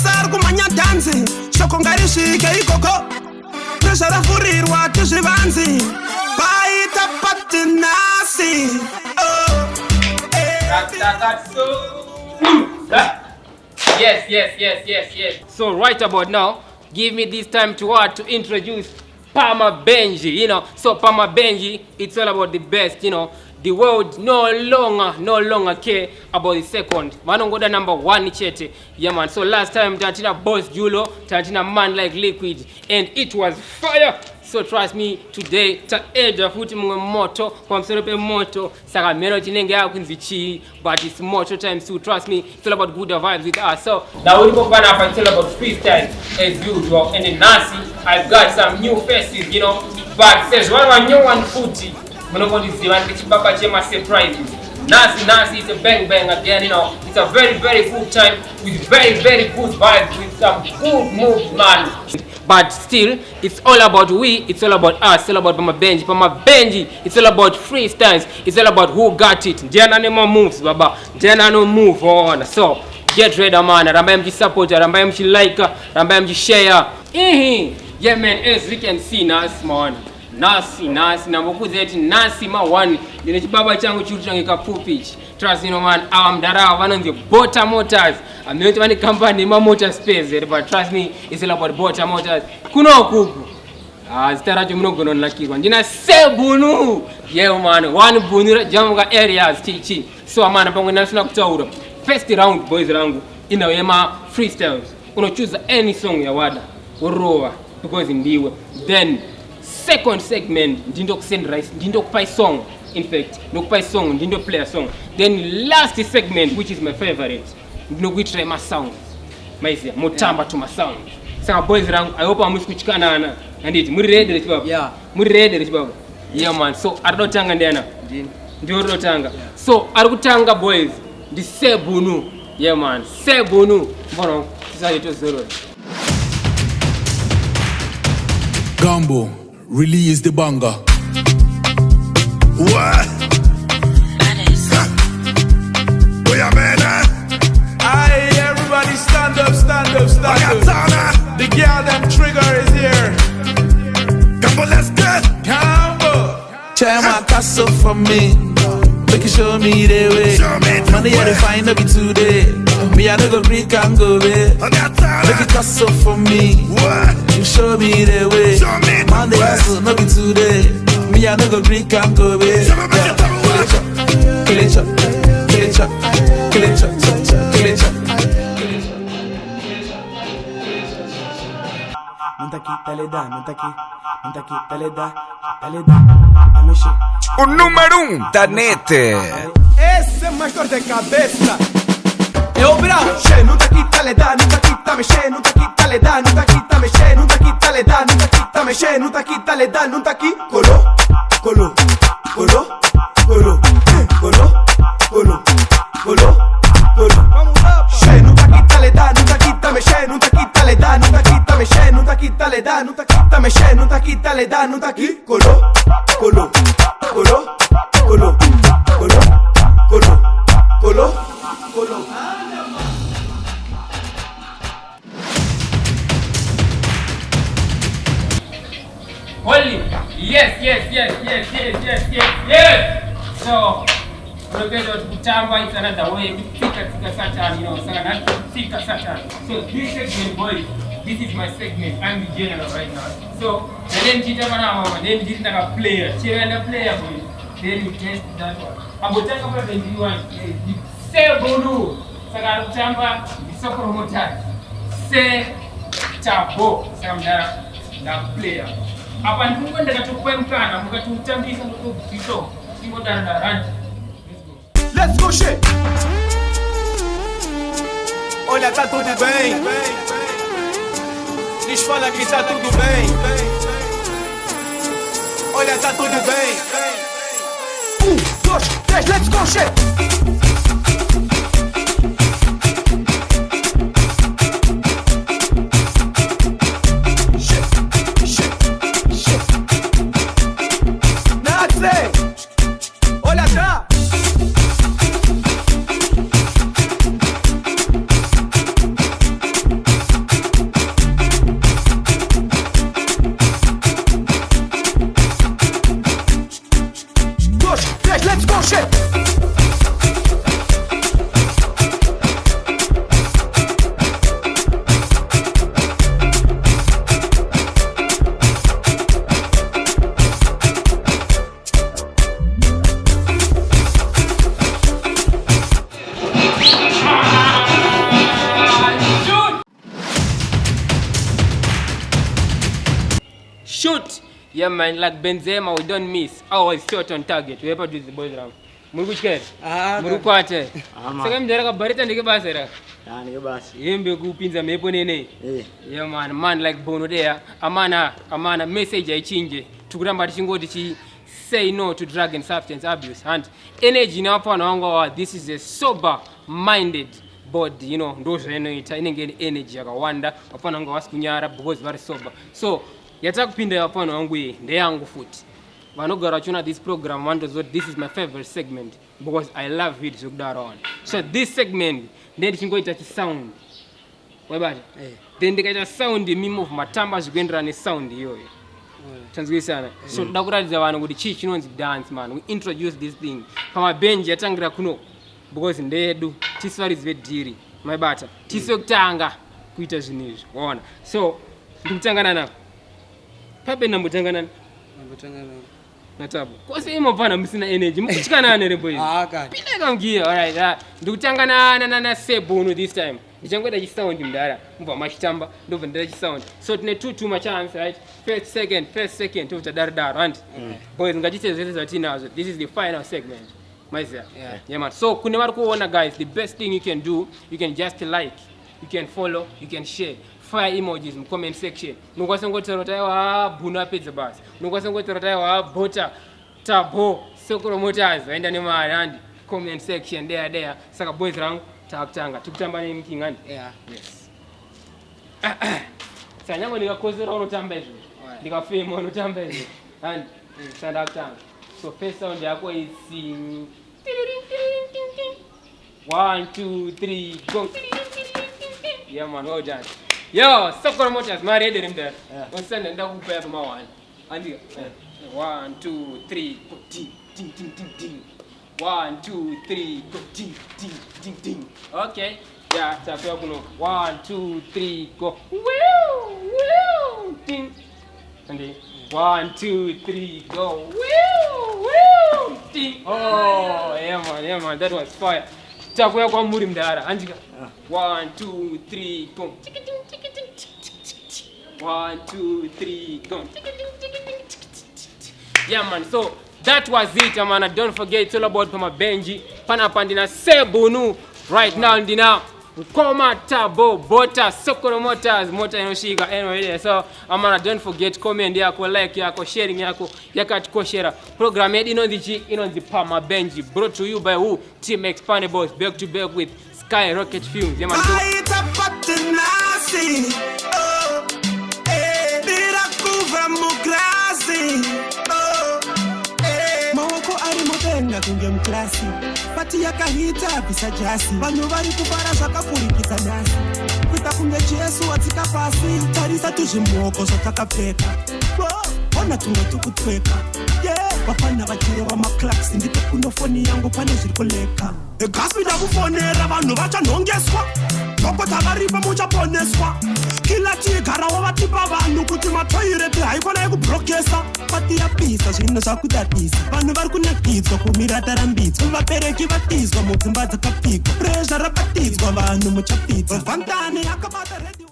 Masar kumanya dansi Shoko ngari shike ikoko Pressure afurirwa tushibanzi Baita pati nasi Oh Yes. So right about now, give me this time to introduce Pamabhenji, you know. So Pamabhenji, it's all about the best, you know. The world no longer care about the second. Manongoda number one chete. Yeah man. So last time Tantina boss Julo, Tantina man like liquid, and it was fire. So trust me, today ta edge futi moto, kwa mserope moto, saka meno chinenge ya kunzichi, but it's moto times two. Trust me, it's all about good vibes with us. So now we go back up and tell about freestyle as usual. And in Nasi, I've got some new faces, you know. But says one new one footy. Nobody see one which Papa Chema surprises. Nasi, it's a bang again, you know. It's a very good time with very good vibes with some good moves, man. But still, it's all about it's all about us, it's all about Pamabhenji, it's all about freestyles, it's all about who got it. Jana no more moves, baba. Jana no move on. So get ready, man. Rambaye mji support, rambaye mji like, rambaye mji share. Yeah man, as we can see Nasi, man. Nasi na mbukuze eti Nasi mawani ndine chibaba changu chutangika fupi. Trust you know man, I'm Dara one of the Bota Motors. I'm not one company ma motor space, but trust me, it's all about Bota Motors. Kuno kuku. Zitarajo mnogo non lakirwa. Ndina sebunu. Yeah man, one bunira jamuga areas chichi. So man pangu nasuna kutaura. First round boys rangu inawema freestyles. Uno choose any song ya wada. Uroa because ndiwe. Then second segment, ndindo kusend rice, ndindo kupai song. In fact, no kupai song, ndindo play a song. Then last segment, which is my favorite, ndindo kuitry my sound. Maisia, motamba to my sound. Sanga boys rangu, I hope amusi kuchikana ana. And it, muri ready rich baba? Yeah. Muri ready rich baba? Yeah man, so arudotanga ndiana? Ndiyo arudotanga. So arudotanga boys, di sebunu. Yeah man, sebunu. Mbono, sisa yeto zero. Gambo, release the banger. What? We are men. Aye, everybody stand up. The girl them trigger is here. Gambo, let's get. Gambo. Try my castle for me. Make you show me the way. Money I find up today. Me I don't go Greek and go away. Make you castle for me. What? You show me the way. Money hustle no be today. Me I don't go Greek and go away. Kill it up. Un número un da net. Esse é mais dor de cabeça. Eu bravo. Che, não tá aqui, tá le dá, não tá aqui, tá mexendo, não tá aqui, tá le dá, não tá aqui, tá mexendo, não tá aqui, tá le dá, não tá aqui, tá mexendo, não tá aqui, tá le dá, não tá aqui. Colou. Che, não tá aqui, tá le dá, não tá aqui, tá mexendo, não tá aqui, tá le dá, não tá aqui, tá mexendo, não tá aqui, tá le dá, não tá aqui, tá mexendo, não tá aqui, tá le dá, não tá aqui. Colou. Holy, yes. So, Roberto Kutamba is another way to fika Satan, you know, fika Satan. So this segment, boys, this is my segment. I'm the general right now. So, the name Chitamana, then this is like a player. Chira player, boys. Then you test that one. Abotaka kwa the one, the Sebonu, Saka Kutamba, the soccer motor. Se Tabo, Samda, the player. Apa ntungo ndakatokupa mkana mukatutambisa ndokubvito ingodaranda. Let's go shit. Olha, tá tudo bem. Diz fala que tá tudo bem. Olha, tá tudo bem. 1, 2, 3, let's go shit. Yeah, man, like Benzema, we don't miss. Always shot on target. We ever do the boys around. Murukuchkere. Murukwate. Saka mjara ka barita ndike basera. Ndike basi. Yembe kupinza mepo nene. Yeah, man like Bono there. Amana message aichinje. Tukuramba tichingoti chi say no to drug and substance abuse. And energy na hapa naongo this is a sober minded body, you know, ndozo ita inenge energy yakawanda hapa naongo wasikunyara because very sober. So yatakupinda hapa naongo nde yangu futi. Vanogara chuna this program this is my favorite segment because I love it so that on. So this segment then chingoita sound. Webati. Then ndikaita sound mimo of matamba zikuendera ne sound iyoyo. Tanzania sana. So ndakuradiza vanhu kuti chii chinonzi dance man. We introduce this thing. Pamabhenji yatangira kuno because ndedu tisivaridzwe dhiri. Maibata. Tisokutanga kuita zvinhu izvi. Waona. So ndikutangana navo. Pabe ndambotangana Natabu. Kwase imopana musina energy. Mukuchikana nere boys. Kati. Pineka mgiya. Alright. Ndikutangana na Sebunu this time. Ndichangweda chisound mdara. Mva machitamba ndobva ndira chisound. So tine two machance, right? First second to dar and boys ngachitezeza tinazo. This is the final segment. Maizia. Yeah man. So kune vari kuona guys, the best thing you can do, you can just like, you can follow, you can share. Fire emojis in comment section. Nungwasangotaiwa buna pizza bus. Nungwasangotaiwa bota tabo sokoro motors. Enda ni marandi comment section there. Saka boys rangu takutanga. Tukutamba ni mkingani. Yeah. Yes. Sanyango nikakozera unotamba hizo. Nikafema unotamba hizo. And stand up tanga. So first sound yako is 1 2 3 go. Yeah man, well done. Yo, sokoro motors, my ready him there. One send and that prepare for my one. And 1 2 3 go ding. 1 2 3 go ding. Okay. Yeah, tap your kuno. 1 2 3 go. Woo ding. And 1 2 3 go. Woo ding. Oh, yeah man, that was fire. Tap your kwa muri mdara. Andika. 1 2 3 go. 1 2 3 go. Yeah man, so that was it man. Don't forget it's all about Pamabhenji. Panapandina Sebunu right now ndina Koma tabo bota sokoro motors mota inoshika anyway. So don't forget comment yako, like yako, sharing yako yakatikoshera. Program yetu inonzi Pamabhenji, brought to you by who? Team Expandables, back to back with Sky Rocket Films. Yeah man. Kunge mklasi pati yakahita pisa jasi vanhu vari kufara zvakapfurikidza nhasi kuita kunge Jesu watsika pasi tarisa tuzvimoko zvatakapfeka ona tumwe tukutweka vapana vachireva maclacks ndipo kuno foni yangu pane zviri kuleka gasi ndakufonera vanhu vachanhongeswa dhokota varipa muchaponeswa kila chigarawo vatipa vanhu kuti matoireti haikona yekubrokesa pati yapisa zvinhu zvakudadisa vanhu vari kunakidzwa kumira tarambidzwa vabereki vatizwa mudzimba dzakapfigwa presha rabatidzwa vanhu muchapfidzwa vhantane yakabata